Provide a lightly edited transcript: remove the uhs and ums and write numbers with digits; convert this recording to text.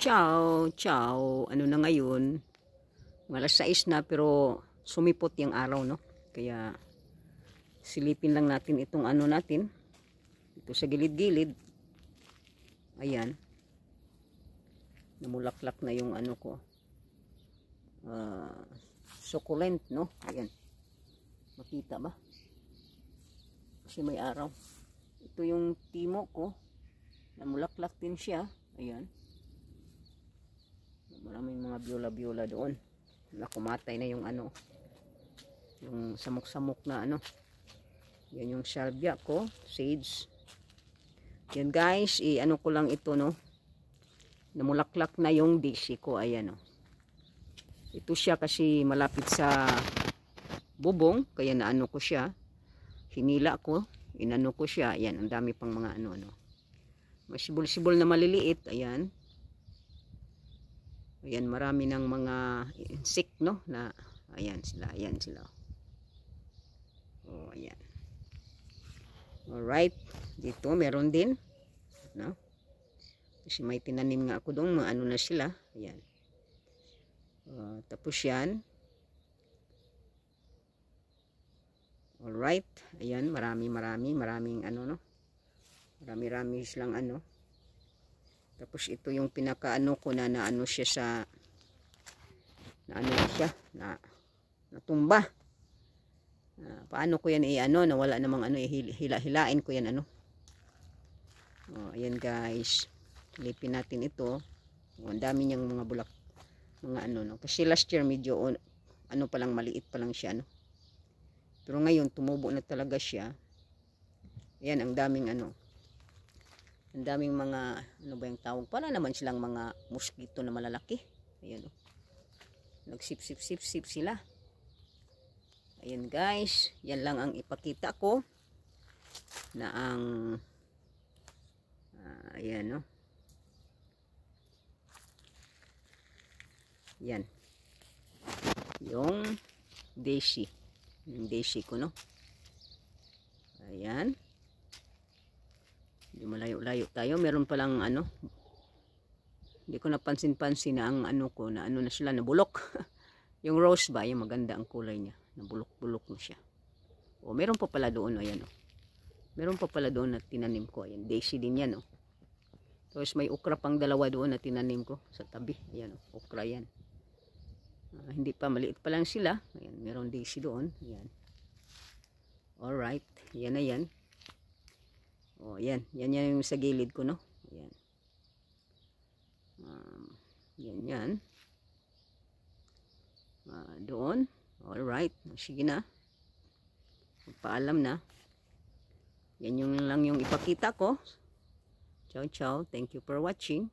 Ciao, ciao. Ano na ngayon? Alas 6 na pero sumipot yung araw, no? Kaya silipin lang natin itong ano natin. Ito sa gilid-gilid. Ayan. Namulaklak na yung ano ko. Succulent, no? Ayan. Makita ba? Kasi may araw. Ito yung timo ko. Namulaklak din siya. Ayan. Maraming mga biola-biola doon. Nakumatay na yung ano. Yung samok-samok na ano. Yan yung salvia ko. Sage. Yan guys. Ano ko lang ito, no. Namulaklak na yung daisy ko. Ayan, no. Ito siya kasi malapit sa bubong. Kaya naano ko siya. Hinila ko. Inano ko siya. Ayan. Ang dami pang mga ano-ano. Masibol-sibol na maliliit. Ayan. Ayan, marami ng mga insect, no? Na, ayan sila. Oh, ayan. Alright. Dito, meron din. No? Kasi may tinanim nga ako doon. Mga ano na sila. Ayan. Tapos yan. Alright. Ayan, maraming ano, no? Marami silang ano. Tapos ito yung pinakaano ko na ano siya sa natumba. Paano ko yan i-ano na wala namang ano hilain ko yan ano. Ayan guys. Silipin natin ito. Ang dami niyang mga bulak mga ano no. Kasi last year medyo ano pa lang maliit pa lang siya no. Pero ngayon tumubo na talaga siya. Ayan ang daming ano. Ang daming mga, ano ba yung tawag? Para naman silang mga mosquito na malalaki. Ayan o. Nagsip-sip sila. Ayan guys. Yan lang ang ipakita ko. Na ang, ayan o. Yan. Yung daisy. Yung daisy ko no. Ayan. Hindi malayo-layo tayo. Meron palang ano. Hindi ko napansin-pansin na ang ano ko na ano na sila nabulok. Yung rose ba, yung maganda ang kulay niya. Nabulok-bulok na siya. O meron pa pala doon, ayan o. Meron pa pala doon na tinanim ko. Ayan, daisy din yan o. Tapos may okra pang dalawa doon na tinanim ko sa tabi. Ayan o, okra yan. Hindi pa, maliit pa lang sila. Ayan, meron daisy doon. Ayan. Alright, yan na yan. Oh, yan yung sa gilid ko, no? Yan. Yan. Doon. Alright. Sige na. Magpaalam na. Yan yung lang yung ipakita ko. Ciao, ciao. Thank you for watching.